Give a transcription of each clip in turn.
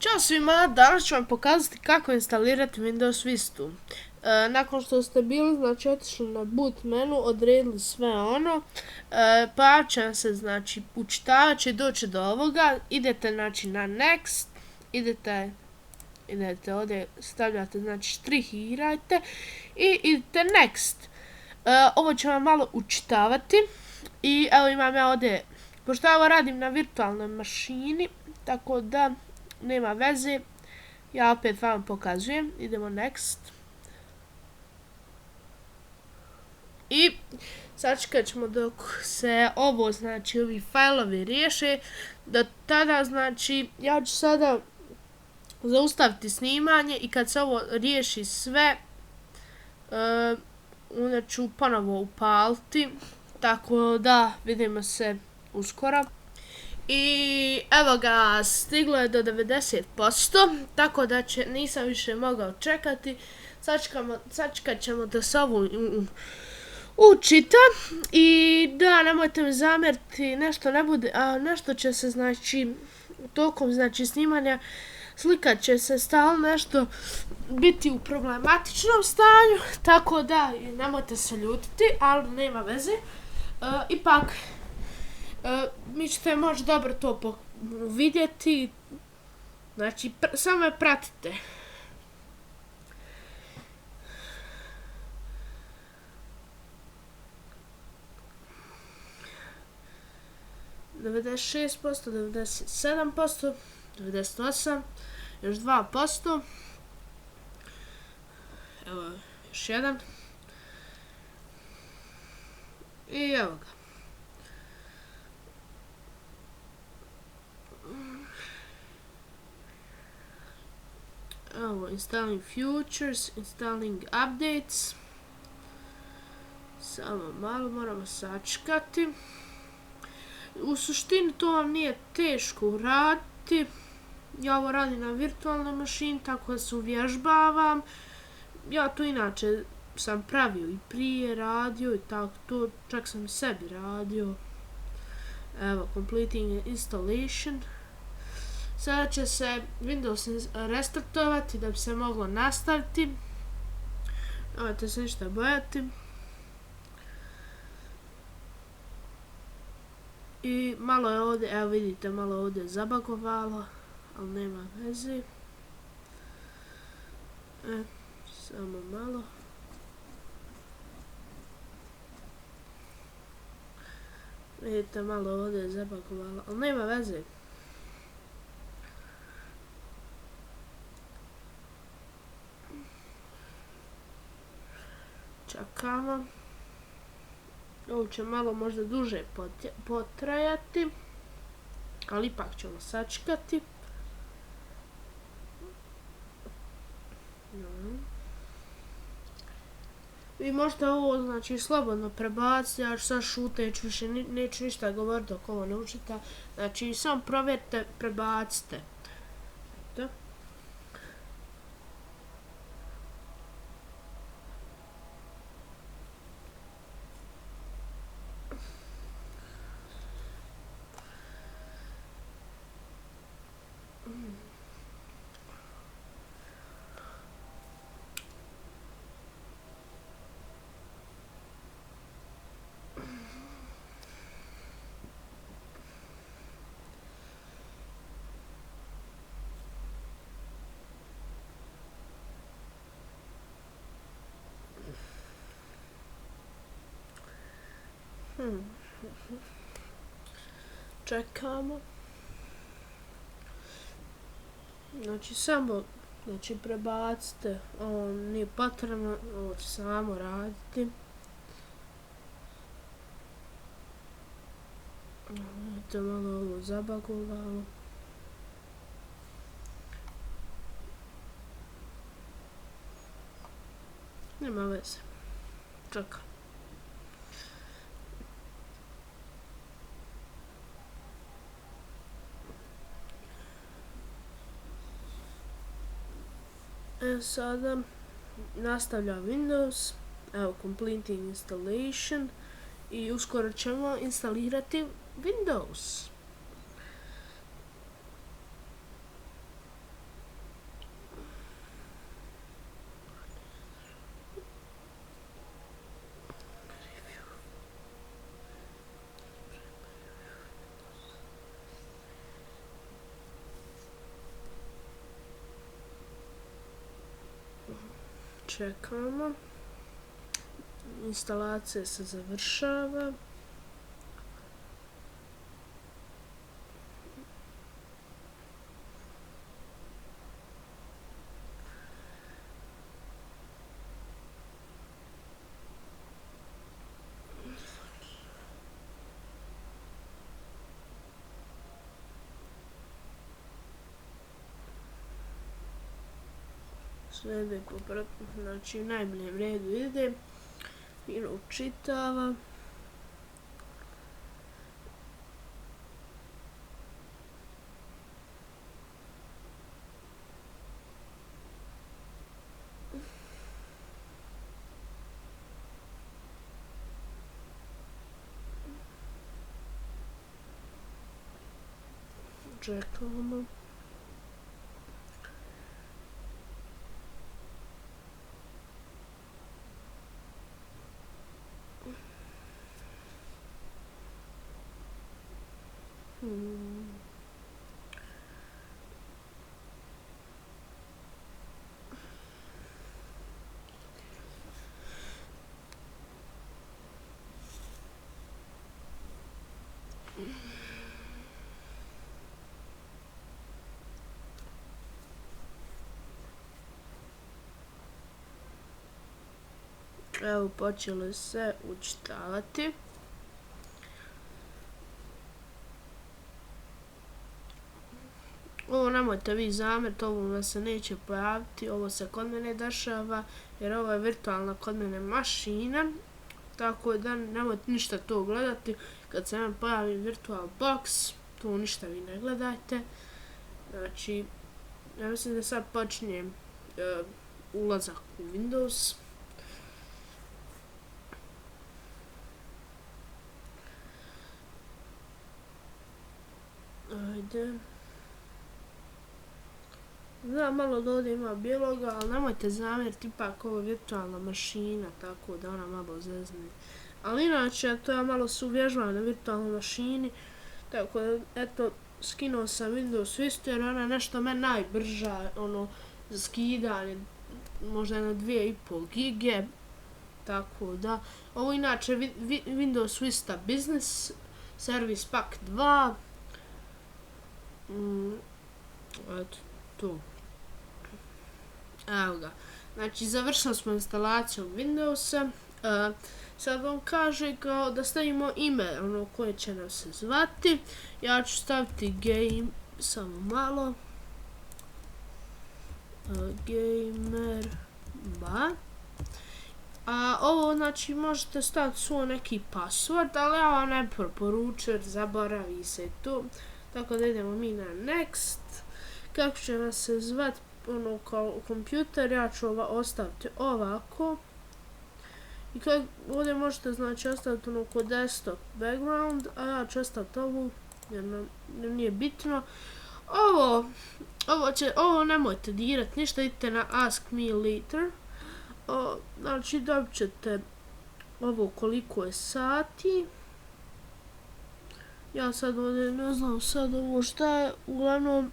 Ćao svima, danas ću vam pokazati kako instalirati Windows Vistu. Nakon što ste bili, znači otišli na boot menu, odredili sve ono, pa će se znači učitavat će doći do ovoga, idete znači na next, idete ovdje, stavljate znači štrihirajte i idete next. Ovo će vam malo učitavati i evo imam ja ovdje, pošto ja ovo radim na virtualnoj mašini, tako da nema veze, ja opet vam pokazujem, idemo next. I sačekat ćemo dok se ovo, znači ovi fajlovi riješe, do tada znači ja ću sada zaustaviti snimanje i kad se ovo riješi sve, onda ću ponovo upaliti, tako da vidimo se uskoro. I evo ga, stiglo je do 90%, tako da nisam više mogao čekati. Sačekat ćemo da se ovo učita i da, nemojte mi zamjeriti, nešto ne bude, a nešto će se znači tokom znači snimanja slikat će se stalno nešto biti u problematičnom stanju, tako da nemojte se ljutiti, ali nema veze. Ipak mi ćete možda dobro to vidjeti, znači samo me pratite. (96%, 97%, 98%, još 2%, evo još jedan i evo ga. Evo, installing features, installing updates. Samo malo moramo sačekati. U suštini to vam nije teško uraditi. Ja ovo radim na virtualnoj mašini, tako da se uvježbavam. Ja to inače sam pravio i prije radio i tako to, čak sam i sebi radio. Evo, completing installation. Sada će se Windows restartovati da bi se moglo nastaviti. Nemojte se ništa bojati. I malo je ovdje, evo vidite, malo ovdje je zabagovalo, ali nema veze. Samo malo. Vidite, malo ovdje je zabagovalo, ali nema veze. Čekamo. Ovo će malo možda duže potrajati, ali ipak ćemo sačekati. Vi možete ovo znači slobodno prebaciti, ja ću sad šuteć, više neću ništa govoriti dok ovo ne učita. Znači samo provjerite, prebacite. Da. Čekamo. Znači samo prebacite, ovo nije potrebno, ovo će samo raditi. Vidite, malo ovo zabagovalo. Nema veze. Čekam. Sada nastavlja Windows, evo completing installation i uskoro ćemo instalirati Windows. Čekamo. Instalacija se završava. Sve ide popratno, znači u najboljem redu ide. Fino učitava. Čekamo. Evo, počelo se učitavati. Ovo nemojte vi zamjeriti, ovo vam se neće pojaviti, ovo se kod mene dešava, jer ovo je virtualna kod mene mašina, tako da nemojte ništa to gledati. Kad se vam pojavi virtual box, to ništa vi ne gledajte. Znači, ja mislim da sad počinjem ulazak u Windows. Ajde. Znam, malo da ovdje ima bijeloga, ali nemojte zamjeriti, ipak ovo je virtualna mašina, tako da ona malo zezne. Ali inače, to ja malo se uvježbavam na virtualnoj mašini, tako da, eto, skinuo sam Windows Vista jer ona je nešto meni najbrža, za skidanje, možda na 2,5 gige, tako da. Ovo inače Windows Vista Business, Service Pack 2, eto, tu. Evo ga. Znači, završili smo instalaciju Windowsa. Sad vam kaže kao da stavimo ime, koje će nam se zvati. Ja ću staviti Gejmer, samo malo. Gejmer, ba. A ovo, znači, možete staviti svoj neki password, ali ja vam ne preporučujem, zaboravi se to. Tako da idemo mi na next. Kako će nas se zvati kao kompjuter, ja ću ostaviti ovako. I ovdje možete, znači, ostaviti ko desktop background, a ja ću ostaviti ovu, jer nam nije bitno. Ovo nemojte dirati, ništa, idite na ask me later. Znači, dobit ćete ovo koliko je sati. Ja sad ovdje ne znam sad ovo šta je, uglavnom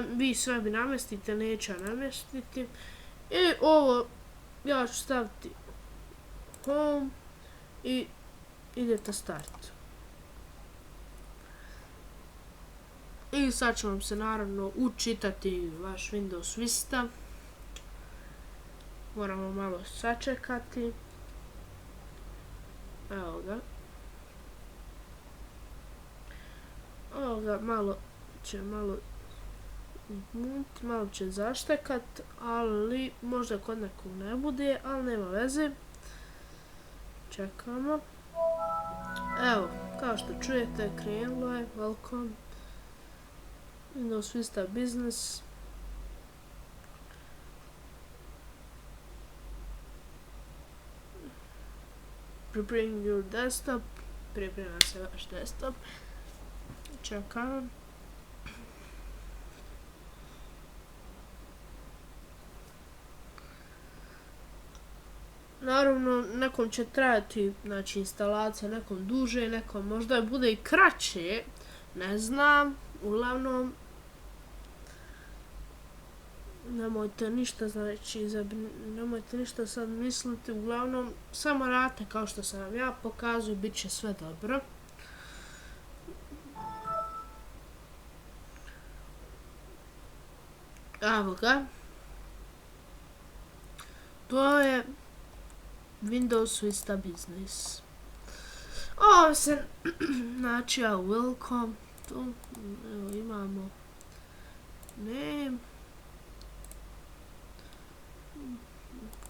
vi sve bi namestite, neću namestiti. I ovo ja ću staviti home i idete start. I sad će vam se naravno učitati vaš Windows Vista. Moramo malo sačekati. Evo ga. Ovo ga malo će zaštekat, ali možda kod nekog ne bude, ali nema veze. Čekamo. Evo, kao što čujete, krenulo je, welcome. Windows Vista Business. Preparing your desktop. Priprema se vaš desktop. Čekam. Naravno, nekom će trajati, znači, instalacija, nekom duže, nekom možda bude i kraće, ne znam, uglavnom nemojte ništa, znači, nemojte ništa sad misliti, uglavnom, samo radite kao što sam vam ja pokazao, bit će sve dobro. Evo ga. To je Windows Vista Business. Ovo se, znači, welcome, tu, evo imamo name,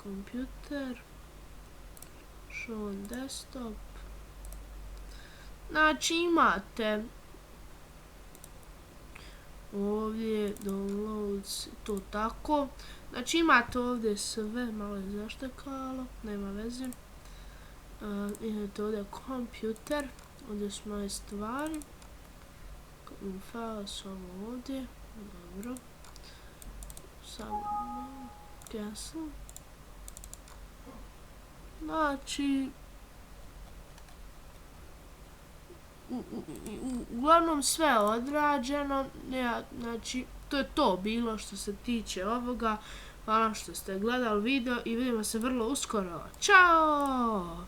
kompjuter, show on desktop, znači imate ovdje downloads, to tako, znači imate ovdje sve, malo je zaštekalo, nema veze. Imate ovdje kompjuter, ovdje su moje stvari, file samo ovdje, dobro, samo cancel, znači, uglavnom sve je odrađeno, znači, to je to bilo što se tiče ovoga, hvala što ste gledali video i vidimo se vrlo uskoro, čao!